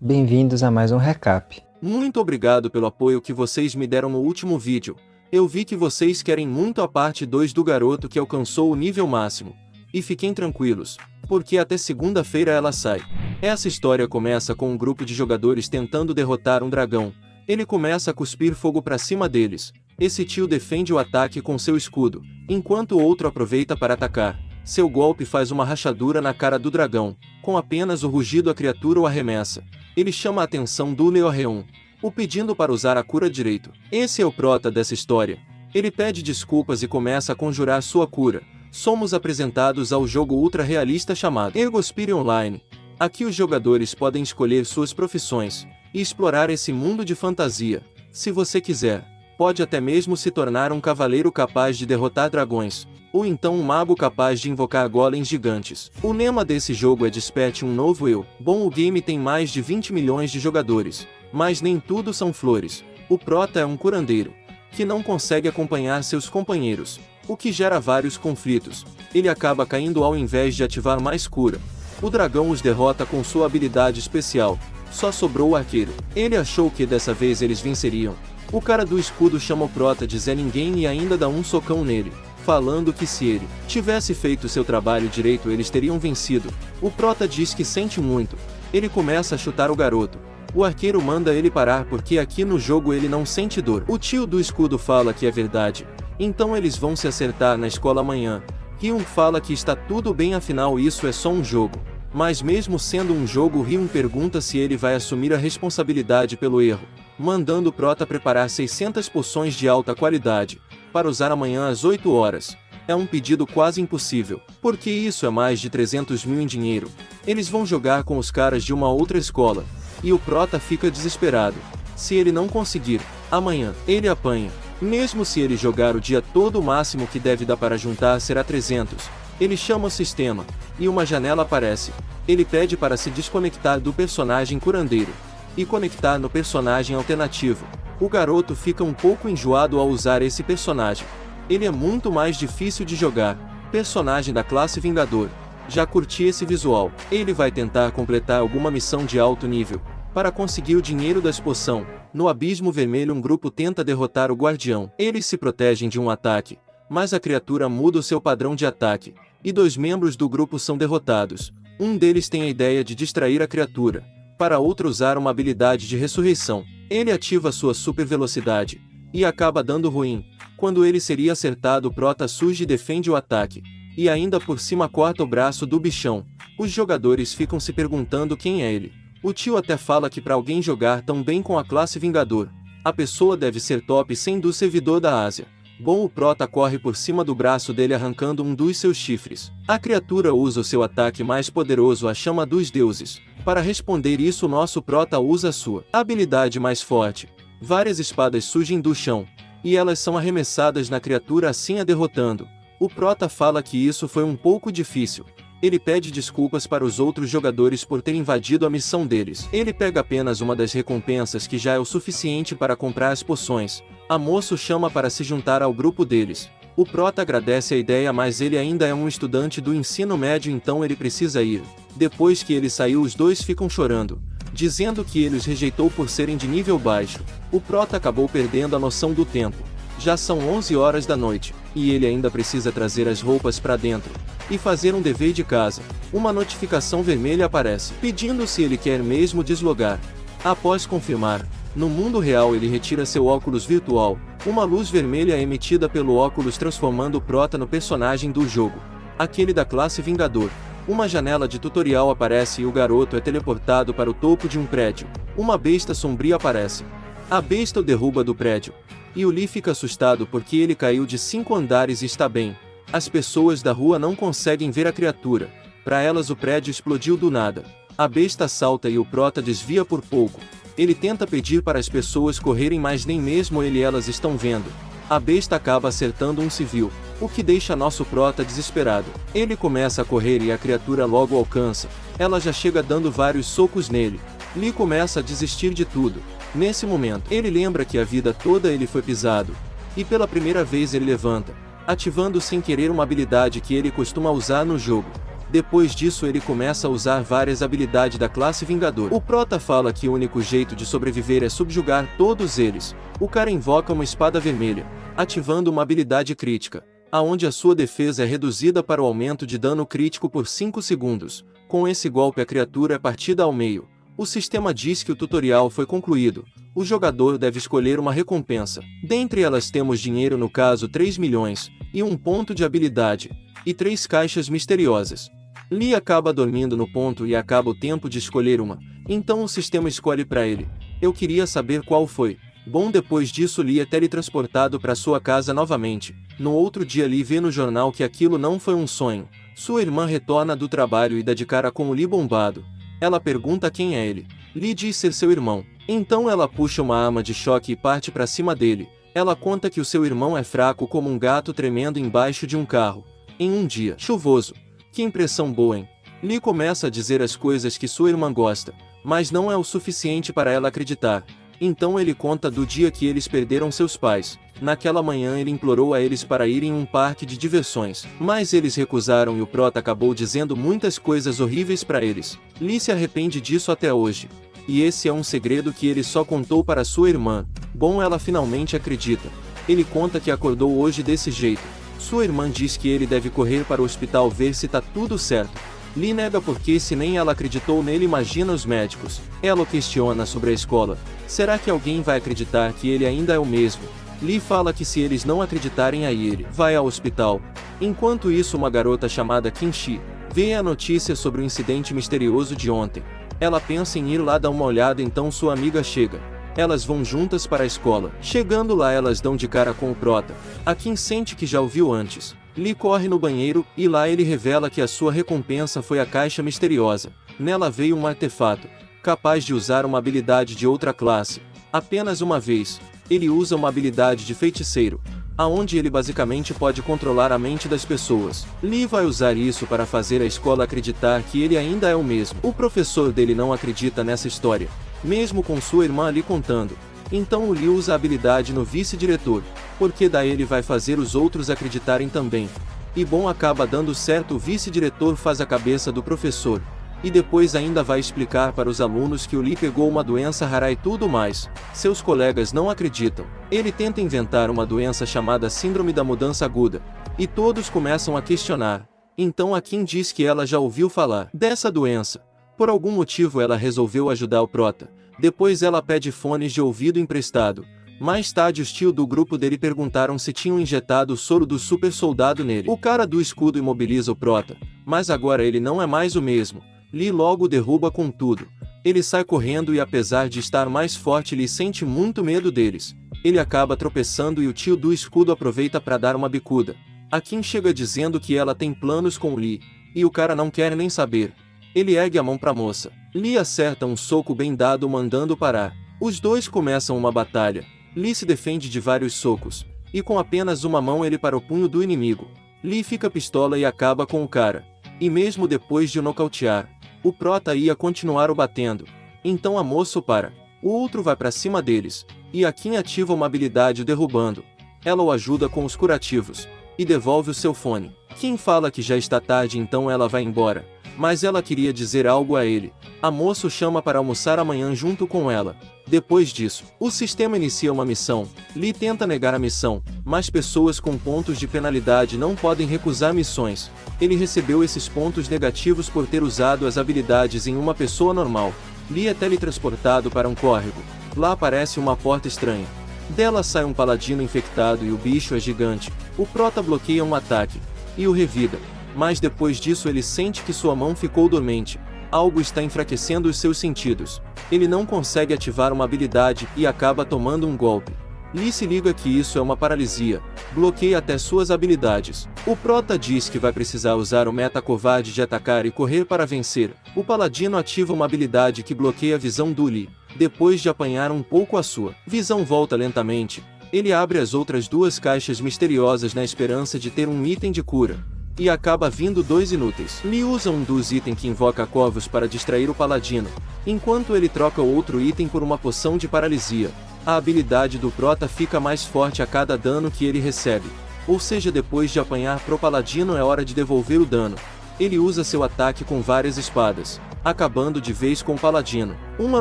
Bem-vindos a mais um recap. Muito obrigado pelo apoio que vocês me deram no último vídeo. Eu vi que vocês querem muito a parte 2 do garoto que alcançou o nível máximo. E fiquem tranquilos, porque até segunda-feira ela sai. Essa história começa com um grupo de jogadores tentando derrotar um dragão. Ele começa a cuspir fogo pra cima deles. Esse tio defende o ataque com seu escudo, enquanto o outro aproveita para atacar. Seu golpe faz uma rachadura na cara do dragão. Com apenas o rugido a criatura o arremessa. Ele chama a atenção do Leoreon, o pedindo para usar a cura direito. Esse é o prota dessa história. Ele pede desculpas e começa a conjurar sua cura. Somos apresentados ao jogo ultra realista chamado Ergosphere Online. Aqui os jogadores podem escolher suas profissões e explorar esse mundo de fantasia. Se você quiser, pode até mesmo se tornar um cavaleiro capaz de derrotar dragões, ou então um mago capaz de invocar golems gigantes. O lema desse jogo é Desperte um novo eu. Bom, o game tem mais de 20 milhões de jogadores, mas nem tudo são flores. O prota é um curandeiro, que não consegue acompanhar seus companheiros, o que gera vários conflitos. Ele acaba caindo ao invés de ativar mais cura. O dragão os derrota com sua habilidade especial. Só sobrou o arqueiro. Ele achou que dessa vez eles venceriam. O cara do escudo chama o prota de Zé Ninguém e ainda dá um socão nele, falando que se ele tivesse feito seu trabalho direito eles teriam vencido. O prota diz que sente muito. Ele começa a chutar o garoto. O arqueiro manda ele parar porque aqui no jogo ele não sente dor. O tio do escudo fala que é verdade. Então eles vão se acertar na escola amanhã. Ryun fala que está tudo bem, afinal isso é só um jogo. Mas mesmo sendo um jogo, Ryun pergunta se ele vai assumir a responsabilidade pelo erro, mandando o prota preparar 600 poções de alta qualidade, para usar amanhã às 8 horas. É um pedido quase impossível, porque isso é mais de 300 mil em dinheiro. Eles vão jogar com os caras de uma outra escola, e o prota fica desesperado. Se ele não conseguir, amanhã, ele apanha. Mesmo se ele jogar o dia todo, o máximo que deve dar para juntar será 300. Ele chama o sistema, e uma janela aparece. Ele pede para se desconectar do personagem curandeiro e conectar no personagem alternativo. O garoto fica um pouco enjoado ao usar esse personagem. Ele é muito mais difícil de jogar. Personagem da classe Vingador. Já curti esse visual. Ele vai tentar completar alguma missão de alto nível para conseguir o dinheiro da poção. No Abismo Vermelho um grupo tenta derrotar o Guardião. Eles se protegem de um ataque, mas a criatura muda o seu padrão de ataque, e 2 membros do grupo são derrotados. Um deles tem a ideia de distrair a criatura, para outro usar uma habilidade de ressurreição. Ele ativa sua super velocidade, e acaba dando ruim. Quando ele seria acertado, o prota surge e defende o ataque, e ainda por cima corta o braço do bichão. Os jogadores ficam se perguntando quem é ele. O tio até fala que para alguém jogar tão bem com a classe Vingador, a pessoa deve ser top 100 do servidor da Ásia. Bom, o prota corre por cima do braço dele arrancando um dos seus chifres. A criatura usa o seu ataque mais poderoso, a chama dos deuses. Para responder isso, nosso prota usa a sua habilidade mais forte. Várias espadas surgem do chão, e elas são arremessadas na criatura, assim a derrotando. O prota fala que isso foi um pouco difícil. Ele pede desculpas para os outros jogadores por ter invadido a missão deles. Ele pega apenas uma das recompensas, que já é o suficiente para comprar as poções. A moça o chama para se juntar ao grupo deles. O prota agradece a ideia, mas ele ainda é um estudante do ensino médio, então ele precisa ir. Depois que ele saiu, os dois ficam chorando, dizendo que ele os rejeitou por serem de nível baixo. O prota acabou perdendo a noção do tempo. Já são 11 horas da noite, e ele ainda precisa trazer as roupas para dentro e fazer um dever de casa. Uma notificação vermelha aparece, pedindo se ele quer mesmo deslogar. Após confirmar, no mundo real ele retira seu óculos virtual. Uma luz vermelha é emitida pelo óculos, transformando o prota no personagem do jogo, aquele da classe Vingador. Uma janela de tutorial aparece e o garoto é teleportado para o topo de um prédio. Uma besta sombria aparece. A besta o derruba do prédio, e o Lee fica assustado porque ele caiu de 5 andares e está bem. As pessoas da rua não conseguem ver a criatura. Para elas o prédio explodiu do nada. A besta salta e o prota desvia por pouco. Ele tenta pedir para as pessoas correrem, mas nem mesmo ele e elas estão vendo. A besta acaba acertando um civil, o que deixa nosso prota desesperado. Ele começa a correr e a criatura logo alcança. Ela já chega dando vários socos nele. Lee começa a desistir de tudo. Nesse momento, ele lembra que a vida toda ele foi pisado. E pela primeira vez ele levanta, ativando sem querer uma habilidade que ele costuma usar no jogo. Depois disso ele começa a usar várias habilidades da classe Vingador. O Prota fala que o único jeito de sobreviver é subjugar todos eles. O cara invoca uma espada vermelha, ativando uma habilidade crítica, aonde a sua defesa é reduzida para o aumento de dano crítico por 5 segundos. Com esse golpe a criatura é partida ao meio. O sistema diz que o tutorial foi concluído. O jogador deve escolher uma recompensa. Dentre elas temos dinheiro, no caso 3 milhões, e um ponto de habilidade, e 3 caixas misteriosas. Lee acaba dormindo no ponto e acaba o tempo de escolher uma, então o sistema escolhe para ele. Eu queria saber qual foi. Bom, depois disso Lee é teletransportado para sua casa novamente. No outro dia Lee vê no jornal que aquilo não foi um sonho. Sua irmã retorna do trabalho e dá de cara com o Lee bombado. Ela pergunta quem é ele. Lee diz ser seu irmão. Então ela puxa uma arma de choque e parte para cima dele. Ela conta que o seu irmão é fraco como um gato tremendo embaixo de um carro. Em um dia chuvoso. Que impressão boa, hein? Lee começa a dizer as coisas que sua irmã gosta, mas não é o suficiente para ela acreditar. Então ele conta do dia que eles perderam seus pais. Naquela manhã ele implorou a eles para irem em um parque de diversões, mas eles recusaram e o Prota acabou dizendo muitas coisas horríveis para eles. Lee se arrepende disso até hoje. E esse é um segredo que ele só contou para sua irmã. Bom, ela finalmente acredita. Ele conta que acordou hoje desse jeito. Sua irmã diz que ele deve correr para o hospital ver se tá tudo certo. Lee nega porque se nem ela acreditou nele, imagina os médicos. Ela o questiona sobre a escola. Será que alguém vai acreditar que ele ainda é o mesmo? Lee fala que se eles não acreditarem aí ele vai ao hospital. Enquanto isso uma garota chamada Kinshi vê a notícia sobre o incidente misterioso de ontem. Ela pensa em ir lá dar uma olhada, então sua amiga chega. Elas vão juntas para a escola. Chegando lá elas dão de cara com o Prota. A Kim sente que já o viu antes. Lee corre no banheiro, e lá ele revela que a sua recompensa foi a caixa misteriosa. Nela veio um artefato, capaz de usar uma habilidade de outra classe. Apenas uma vez, ele usa uma habilidade de feiticeiro, aonde ele basicamente pode controlar a mente das pessoas. Lee vai usar isso para fazer a escola acreditar que ele ainda é o mesmo. O professor dele não acredita nessa história, mesmo com sua irmã ali contando. Então o Lee usa a habilidade no vice-diretor, porque daí ele vai fazer os outros acreditarem também. E bom, acaba dando certo, o vice-diretor faz a cabeça do professor. E depois ainda vai explicar para os alunos que o Lee pegou uma doença rara e tudo mais. Seus colegas não acreditam. Ele tenta inventar uma doença chamada Síndrome da Mudança Aguda. E todos começam a questionar. Então a Kim diz que ela já ouviu falar dessa doença. Por algum motivo ela resolveu ajudar o Prota. Depois ela pede fones de ouvido emprestado. Mais tarde os tios do grupo dele perguntaram se tinham injetado o soro do super soldado nele. O cara do escudo imobiliza o Prota, mas agora ele não é mais o mesmo. Lee logo derruba com tudo. Ele sai correndo e apesar de estar mais forte Lee sente muito medo deles. Ele acaba tropeçando e o tio do escudo aproveita para dar uma bicuda. A Kim chega dizendo que ela tem planos com o Lee, e o cara não quer nem saber. Ele ergue a mão pra moça. Lee acerta um soco bem dado mandando parar. Os dois começam uma batalha. Lee se defende de vários socos, e com apenas uma mão ele para o punho do inimigo. Lee fica pistola e acaba com o cara. E mesmo depois de o nocautear, o Prota ia continuar o batendo. Então a moça o para. O outro vai pra cima deles, e a Kim ativa uma habilidade o derrubando. Ela o ajuda com os curativos, e devolve o seu fone. Kim fala que já está tarde, então ela vai embora. Mas ela queria dizer algo a ele. A moça o chama para almoçar amanhã junto com ela. Depois disso, o sistema inicia uma missão. Lee tenta negar a missão, mas pessoas com pontos de penalidade não podem recusar missões. Ele recebeu esses pontos negativos por ter usado as habilidades em uma pessoa normal. Lee é teletransportado para um córrego. Lá aparece uma porta estranha. Dela sai um paladino infectado e o bicho é gigante. O Prota bloqueia um ataque e o revida. Mas depois disso ele sente que sua mão ficou dormente. Algo está enfraquecendo os seus sentidos. Ele não consegue ativar uma habilidade e acaba tomando um golpe. Lee se liga que isso é uma paralisia. Bloqueia até suas habilidades. O Prota diz que vai precisar usar o meta covarde de atacar e correr para vencer. O paladino ativa uma habilidade que bloqueia a visão do Lee. Depois de apanhar um pouco a sua visão volta lentamente. Ele abre as outras 2 caixas misteriosas na esperança de ter um item de cura. E acaba vindo 2 inúteis. Lee usa um dos itens que invoca corvos para distrair o paladino, enquanto ele troca o outro item por uma poção de paralisia. A habilidade do Prota fica mais forte a cada dano que ele recebe. Ou seja, depois de apanhar pro paladino é hora de devolver o dano. Ele usa seu ataque com várias espadas, acabando de vez com o paladino. Uma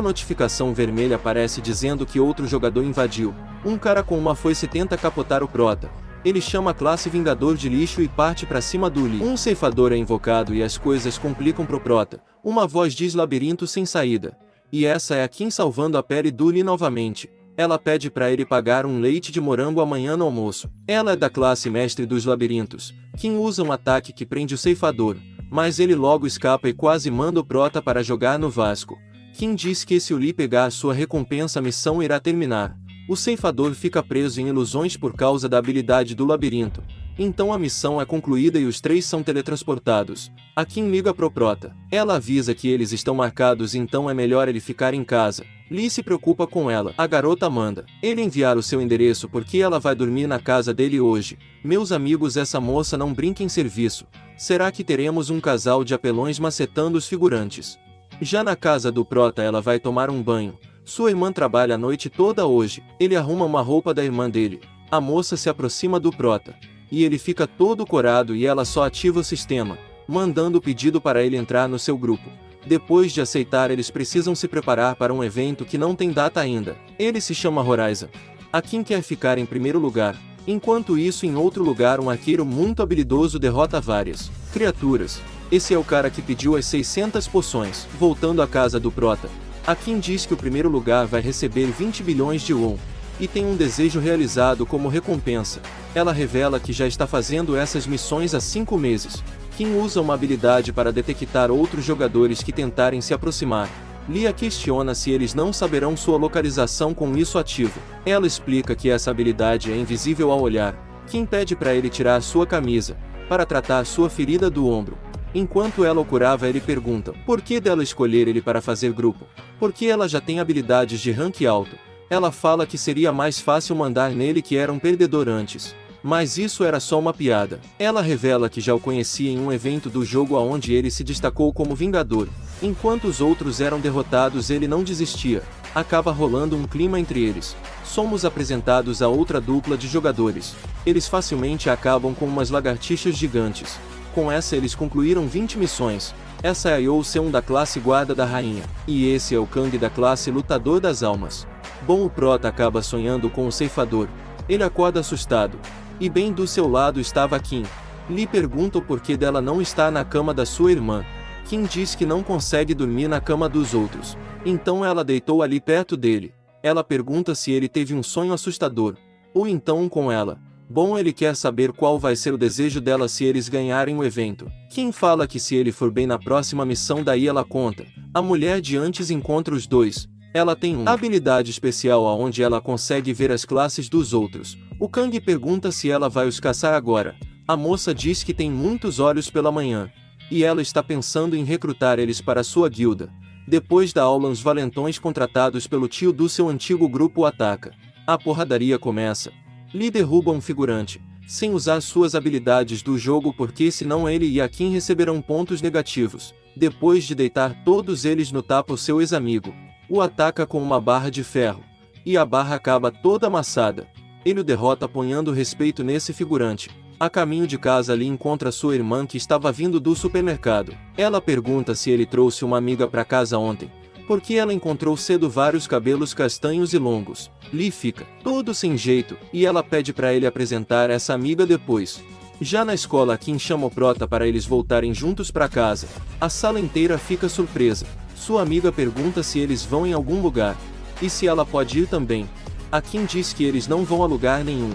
notificação vermelha aparece dizendo que outro jogador invadiu. Um cara com uma foice tenta capotar o prota. Ele chama a classe Vingador de lixo e parte pra cima do Lee. Um ceifador é invocado e as coisas complicam pro prota. Uma voz diz labirinto sem saída. E essa é a Kim salvando a pele do Lee novamente. Ela pede pra ele pagar um leite de morango amanhã no almoço. Ela é da classe mestre dos labirintos. Kim usa um ataque que prende o ceifador, mas ele logo escapa e quase manda o prota para jogar no Vasco. Kim diz que se o Lee pegar sua recompensa a missão irá terminar. O ceifador fica preso em ilusões por causa da habilidade do labirinto. Então a missão é concluída e os três são teletransportados. A Kim liga pro prota. Ela avisa que eles estão marcados, então é melhor ele ficar em casa. Lee se preocupa com ela. A garota manda ele enviar o seu endereço porque ela vai dormir na casa dele hoje. Meus amigos, essa moça não brinca em serviço. Será que teremos um casal de apelões macetando os figurantes? Já na casa do prota, ela vai tomar um banho. Sua irmã trabalha a noite toda hoje. Ele arruma uma roupa da irmã dele. A moça se aproxima do prota. E ele fica todo corado e ela só ativa o sistema, mandando o pedido para ele entrar no seu grupo. Depois de aceitar, eles precisam se preparar para um evento que não tem data ainda. Ele se chama Horizon. A Kim quer ficar em primeiro lugar. Enquanto isso, em outro lugar, um arqueiro muito habilidoso derrota várias criaturas. Esse é o cara que pediu as 600 poções. Voltando à casa do prota, a Kim diz que o primeiro lugar vai receber 20 bilhões de won, e tem um desejo realizado como recompensa. Ela revela que já está fazendo essas missões há 5 meses. Kim usa uma habilidade para detectar outros jogadores que tentarem se aproximar. Lia questiona se eles não saberão sua localização com isso ativo. Ela explica que essa habilidade é invisível ao olhar. Kim pede para ele tirar sua camisa, para tratar sua ferida do ombro. Enquanto ela o curava, ele pergunta por que dela escolher ele para fazer grupo. Porque ela já tem habilidades de rank alto. Ela fala que seria mais fácil mandar nele, que era um perdedor antes. Mas isso era só uma piada. Ela revela que já o conhecia em um evento do jogo onde ele se destacou como Vingador. Enquanto os outros eram derrotados, ele não desistia. Acaba rolando um clima entre eles. Somos apresentados a outra dupla de jogadores. Eles facilmente acabam com umas lagartixas gigantes. Com essa eles concluíram 20 missões. Essa é a You Seon da classe Guarda da Rainha. E esse é o Kang da classe Lutador das Almas. Bom, o prota acaba sonhando com o ceifador. Ele acorda assustado. E bem do seu lado estava Kim. Lee pergunta o porquê dela não estar na cama da sua irmã. Kim diz que não consegue dormir na cama dos outros. Então ela deitou ali perto dele. Ela pergunta se ele teve um sonho assustador. Ou então um com ela. Bom, ele quer saber qual vai ser o desejo dela se eles ganharem o evento. Kim fala que se ele for bem na próxima missão, daí ela conta. A mulher de antes encontra os dois. Ela tem uma habilidade especial aonde ela consegue ver as classes dos outros. O Kang pergunta se ela vai os caçar agora. A moça diz que tem muitos olhos pela manhã. E ela está pensando em recrutar eles para sua guilda. Depois da aula, os valentões contratados pelo tio do seu antigo grupo o ataca. A porradaria começa. Lee derruba um figurante, sem usar suas habilidades do jogo, porque senão ele e a Kim receberão pontos negativos. Depois de deitar todos eles no tapa, o seu ex-amigo o ataca com uma barra de ferro, e a barra acaba toda amassada. Ele o derrota apanhando respeito nesse figurante. A caminho de casa, Lee encontra sua irmã que estava vindo do supermercado. Ela pergunta se ele trouxe uma amiga para casa ontem, porque ela encontrou cedo vários cabelos castanhos e longos. Lee fica todo sem jeito, e ela pede para ele apresentar essa amiga depois. Já na escola, Kim chama o prota para eles voltarem juntos para casa. A sala inteira fica surpresa. Sua amiga pergunta se eles vão em algum lugar, e se ela pode ir também. A Kim diz que eles não vão a lugar nenhum.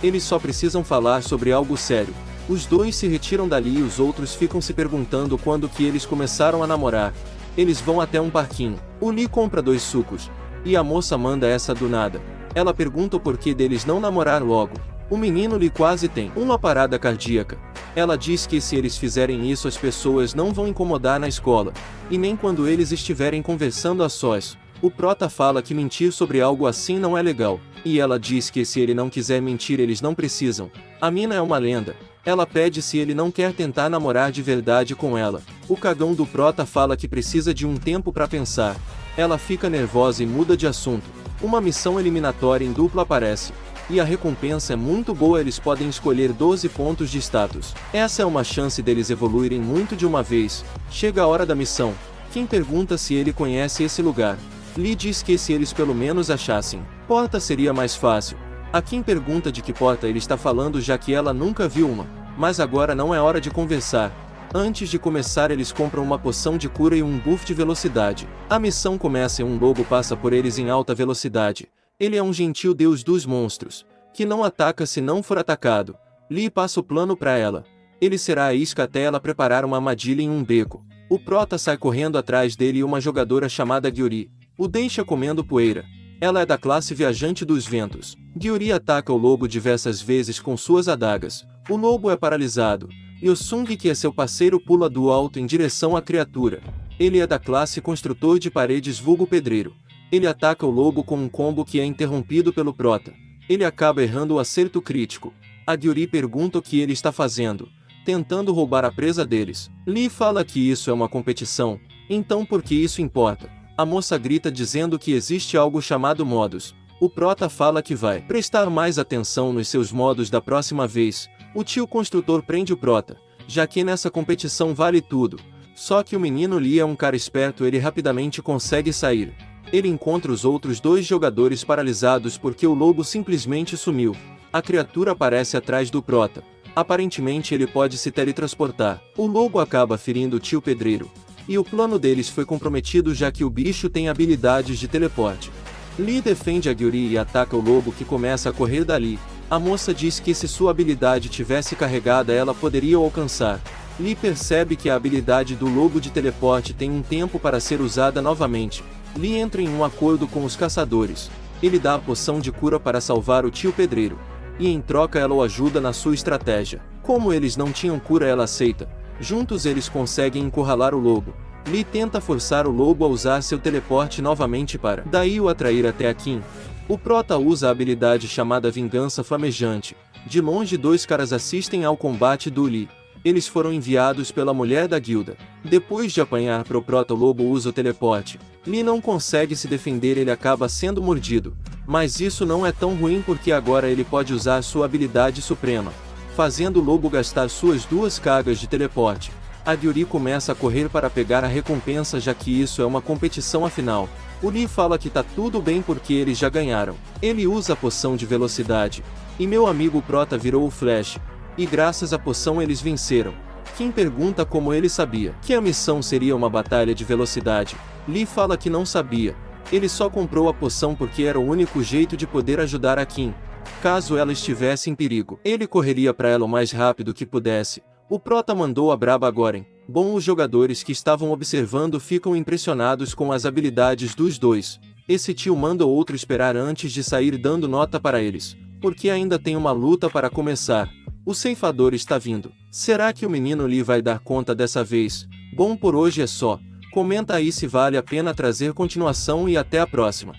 Eles só precisam falar sobre algo sério. Os dois se retiram dali e os outros ficam se perguntando quando que eles começaram a namorar. Eles vão até um parquinho. O Lee compra 2 sucos. E a moça manda essa do nada. Ela pergunta o porquê deles não namorar logo. O menino Lee quase tem uma parada cardíaca. Ela diz que se eles fizerem isso, as pessoas não vão incomodar na escola. E nem quando eles estiverem conversando a sós. O prota fala que mentir sobre algo assim não é legal. E ela diz que se ele não quiser mentir, eles não precisam. A mina é uma lenda. Ela pede se ele não quer tentar namorar de verdade com ela. O cagão do prota fala que precisa de um tempo para pensar. Ela fica nervosa e muda de assunto. Uma missão eliminatória em dupla aparece. E a recompensa é muito boa, eles podem escolher 12 pontos de status. Essa é uma chance deles evoluírem muito de uma vez. Chega a hora da missão. Kim pergunta se ele conhece esse lugar. Lee diz que se eles pelo menos achassem porta seria mais fácil. A Kim pergunta de que porta ele está falando, já que ela nunca viu uma. Mas agora não é hora de conversar. Antes de começar, eles compram uma poção de cura e um buff de velocidade. A missão começa e um lobo passa por eles em alta velocidade. Ele é um gentil deus dos monstros, que não ataca se não for atacado. Lee passa o plano para ela. Ele será a isca até ela preparar uma armadilha em um beco. O prota sai correndo atrás dele e uma jogadora chamada Gyuri o deixa comendo poeira. Ela é da classe Viajante dos Ventos. Gyuri ataca o lobo diversas vezes com suas adagas. O lobo é paralisado. E o Sung, que é seu parceiro, pula do alto em direção à criatura. Ele é da classe Construtor de Paredes vulgo Pedreiro. Ele ataca o lobo com um combo que é interrompido pelo prota. Ele acaba errando o acerto crítico. A Gyuri pergunta o que ele está fazendo, tentando roubar a presa deles. Lee fala que isso é uma competição, então por que isso importa? A moça grita dizendo que existe algo chamado modos. O prota fala que vai prestar mais atenção nos seus modos da próxima vez. O tio construtor prende o prota, já que nessa competição vale tudo. Só que o menino Lee é um cara esperto, ele rapidamente consegue sair. Ele encontra os outros dois jogadores paralisados porque o lobo simplesmente sumiu. A criatura aparece atrás do prota. Aparentemente ele pode se teletransportar. O lobo acaba ferindo o tio pedreiro. E o plano deles foi comprometido, já que o bicho tem habilidades de teleporte. Lee defende a Gyuri e ataca o lobo, que começa a correr dali. A moça diz que se sua habilidade tivesse carregada ela poderia o alcançar. Lee percebe que a habilidade do lobo de teleporte tem um tempo para ser usada novamente. Lee entra em um acordo com os caçadores. Ele dá a poção de cura para salvar o tio pedreiro. E em troca ela o ajuda na sua estratégia. Como eles não tinham cura, ela aceita. Juntos eles conseguem encurralar o lobo. Lee tenta forçar o lobo a usar seu teleporte novamente para daí o atrair até a Kim. O prota usa a habilidade chamada Vingança Flamejante. De longe, dois caras assistem ao combate do Lee. Eles foram enviados pela mulher da guilda. Depois de apanhar pro prota, o lobo usa o teleporte. Lee não consegue se defender, ele acaba sendo mordido. Mas isso não é tão ruim porque agora ele pode usar sua habilidade suprema, fazendo o lobo gastar suas duas cargas de teleporte. A Gyuri começa a correr para pegar a recompensa, já que isso é uma competição afinal. O Lee fala que tá tudo bem porque eles já ganharam. Ele usa a poção de velocidade. E meu amigo prota virou o Flash. E graças à poção eles venceram. Kim pergunta como ele sabia que a missão seria uma batalha de velocidade. Lee fala que não sabia. Ele só comprou a poção porque era o único jeito de poder ajudar a Kim. Caso ela estivesse em perigo, ele correria para ela o mais rápido que pudesse. O prota mandou a braba agora. Bom, os jogadores que estavam observando ficam impressionados com as habilidades dos dois. Esse tio manda o outro esperar antes de sair, dando nota para eles, porque ainda tem uma luta para começar. O ceifador está vindo. Será que o menino Lee vai dar conta dessa vez? Bom, por hoje é só. Comenta aí se vale a pena trazer continuação e até a próxima.